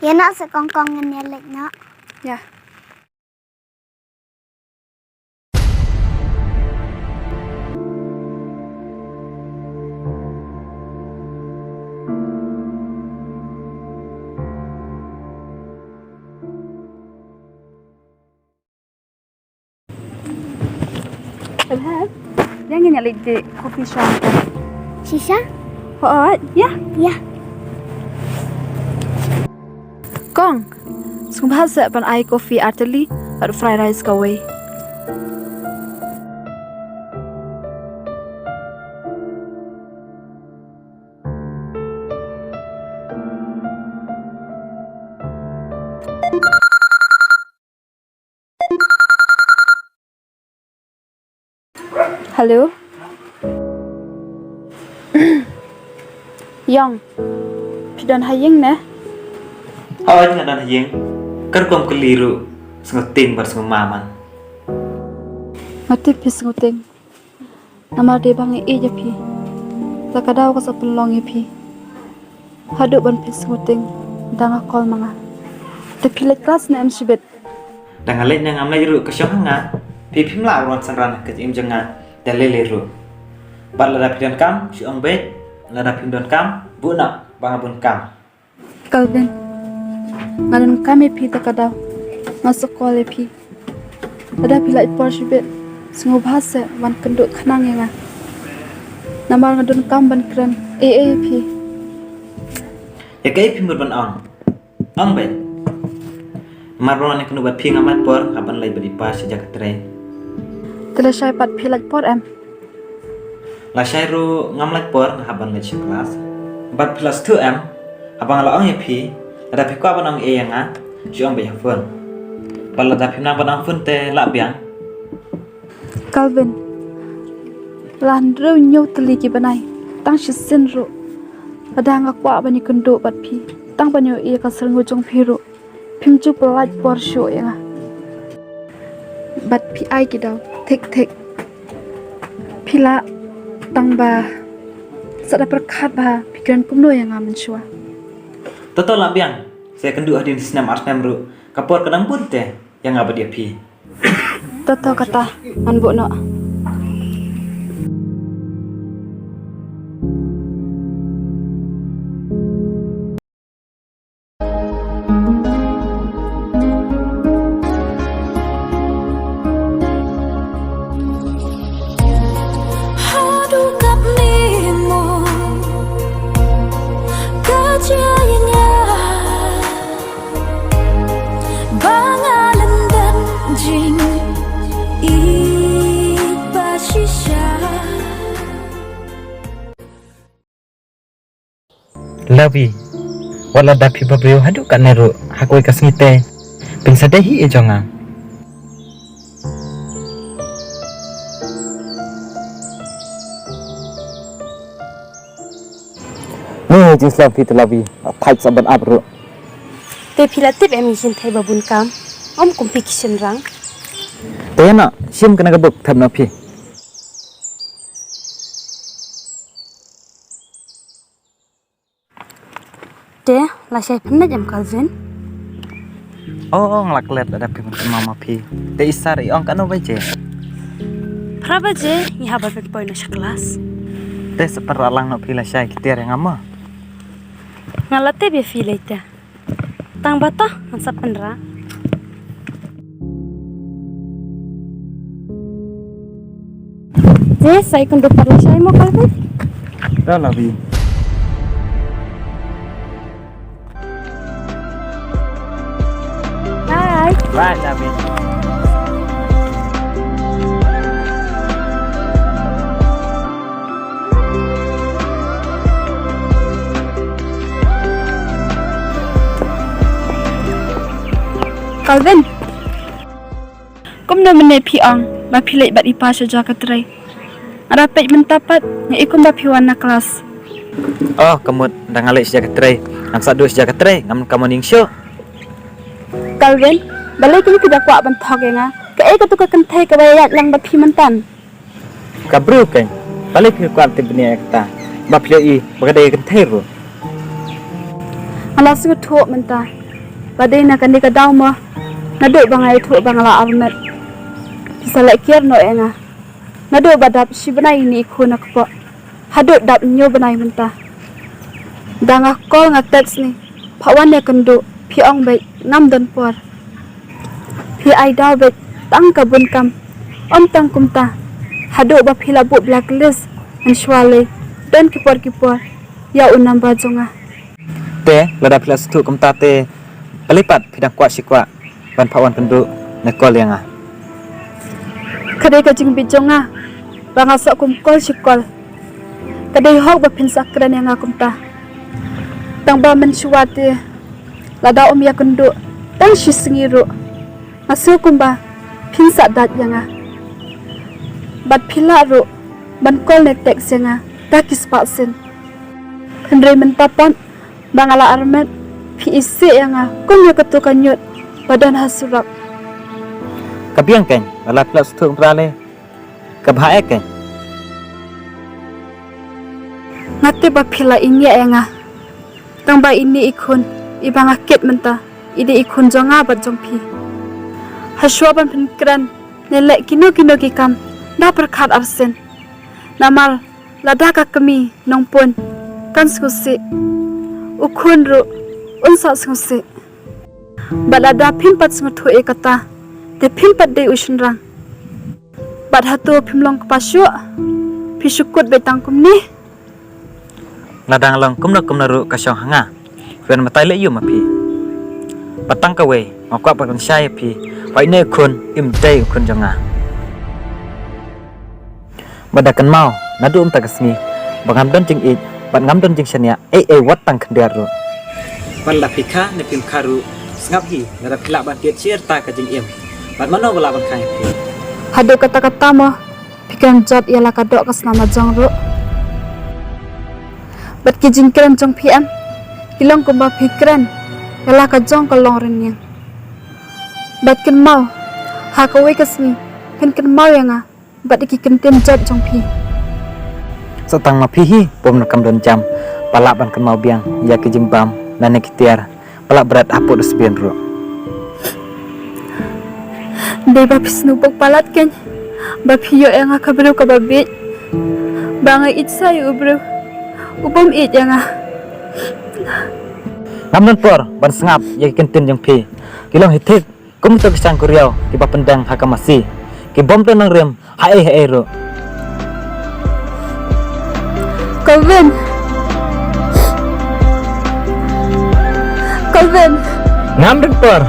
Ya nak sekongkongan ya lek nak. Ya. Abhad, jangan nyalik di coffee shop. Shisha? Oh, ya. Ya. Kong, sumber saya pan ai coffee arteli atau fried rice kawai. Halo. Yang, pidan hayeng ne? Awak nggak ada yang kerkom keliru sengeting bersama maman. Ngati pi senguting. Nama dia bang aja pi. Tak ada aku sepelong pi. Haduk ban pi senguting. Danga call manga. Tapi lek kelas na sibet. Dengan lain yang amlai ru kesyong hanga, pipim lah orang senran ke im jenga dalile ru. Bat lada pidan kam, si ong bet, lada pidan kam, bu nak bangabun kam. Kalben. Ngalan kami pi tak ada. Masuk call pi. Ada pila ipor sibet. Sungu bahasa wan kenduk kenang ya. Nama ngadun kam ban keren pi. Ya kaya pim berban ong bet. Marlon yang kena buat pi ngamat por, kapan lagi beripas sejak keterai. Telah saya pat pila ipor em. Lah saya ru ngamlat por, kapan lagi kelas. บัด plus 2m abang la ong ya pi ada pi ko abang e yang a si ong be phone bal da pi nang banang phone te la biang Calvin lan reu nyu teli ki banai tang shi sen ro ada ngak wa bani kendo bat pi tang banyo e ka ser ngujong pi ro pim chu pelaj por sho yang a bat pi ai ki daw tek pila tang ba sada perkat ba pikiran kumno yang aman shua toto la biang saya kendu adin sinam arsnam ru kapor kadang pun te yang ngaba dia pi toto kata man bu no Lawi wala dapi babrio hadu kan neru hakoi kasngite pingsade hi e jonga ni jis lawi telawi thai saban abro te philatip emission thai babun kam om competition rang tena sim kana gabuk thamna phi te la sai phanna jam Calvin oh nglaklet ada phi mama phi te isar i ong kanu baje praba je ni haba pek poina kelas te separalang no phi la sai kitir yang ama ngalate be fileta tang bata ansa penra je sai kundu parla sai mo Calvin lawi Bye, David. Calvin kum na mene pi ong ba pilai bat ipa saja katrai ada pej mentapat nga ikum ba piwan na kelas Oh, kamu ndangalai sejak ketrai. Ang sadu sejak ketrai, ngam kamu ningsyo. Calvin balik kini tidak kuat bentok ya nga kae ka tuka kentai ka bayat lang ba pi mentan Kabru kan. Balik ke kuat tibni ekta. Baplo I, bagada kentai ro. ala su thok menta badai na kan ka daw mo. Nado bangai thu bangala armet. Salak kier no enga. Nado badap si banai ni ikhu nak po. Hado dap nyo banai menta. Danga kol nga tets ni. Pawan ya kendo pi ong bai ngam don por. Pi ai daw bai tang ka bun kam. Om tang kumta. Hado ba pi labu blacklist an shwale. Dan kipor ya unam bajonga. Te lada pilas tu kumta te pelipat pidang kuat sikwa ban pawan kendo nekol yang Kadai ka jing bijonga. Banga sok kum kol sikol. Kadai hok ba pin sakran yang kumta. Tang ba men shuwate lada om ya kendo tang shisingiru. Masu kumba pin sak dat yang bat pila ro ban kol nek tek senga takis paksen. Henry mentapon bangala armet pi isi yang kong ya ketukan nyut badan hasurak. kabiang ken lada pilas tu umprale kabhae ken Ngate ba pila inye yang tang ba ini ikun ibang akit menta ide ikun jonga bat jongpi. Haswaban penkran nelek kino kikam na perkat arsen. Namal lada ka kami nongpon kan skusi ukun ru unsa skusi balada pimpat smatu e kata te pimpat de usunrang bad hatu pimlong kepasyu pisukut betang kumni ladang long kumna ru kasong hanga fen matai le yu mapi patang kawe makwa pakon syai pi pai ne kun im dei kun jonga badakan mau nadu takasni bangam don jing it bat ngam don jing sania wat tang kender ru balla phika ne pim kharu ngap hi nada phila ban tiet chier ta ka jing im bat mano bala ban khai pi hado kata-kata mo pikiran jot ialah kadok kas nama jong ru bat ki jingkran jong pm kilong kumba pikiran ialah ka jong kalong renyang bat ken mau ha ka we kasni ken mau yang bat iki kenten jot jong pi satang mapi hi pom nakam don jam pala ban kan mau biang ya ke jimbam dan nekitiar pala berat apot sbien ro Deba pisnupok palat ken bapiyo yang kabro ka babit bangay itsa yu bro ubom it yang namun por ban sengap ya kenten jong pi kilong hitik kum to kisang kuriau ki ba pendang hakamasi ki bom to nang rem hae ro Calvin ngam por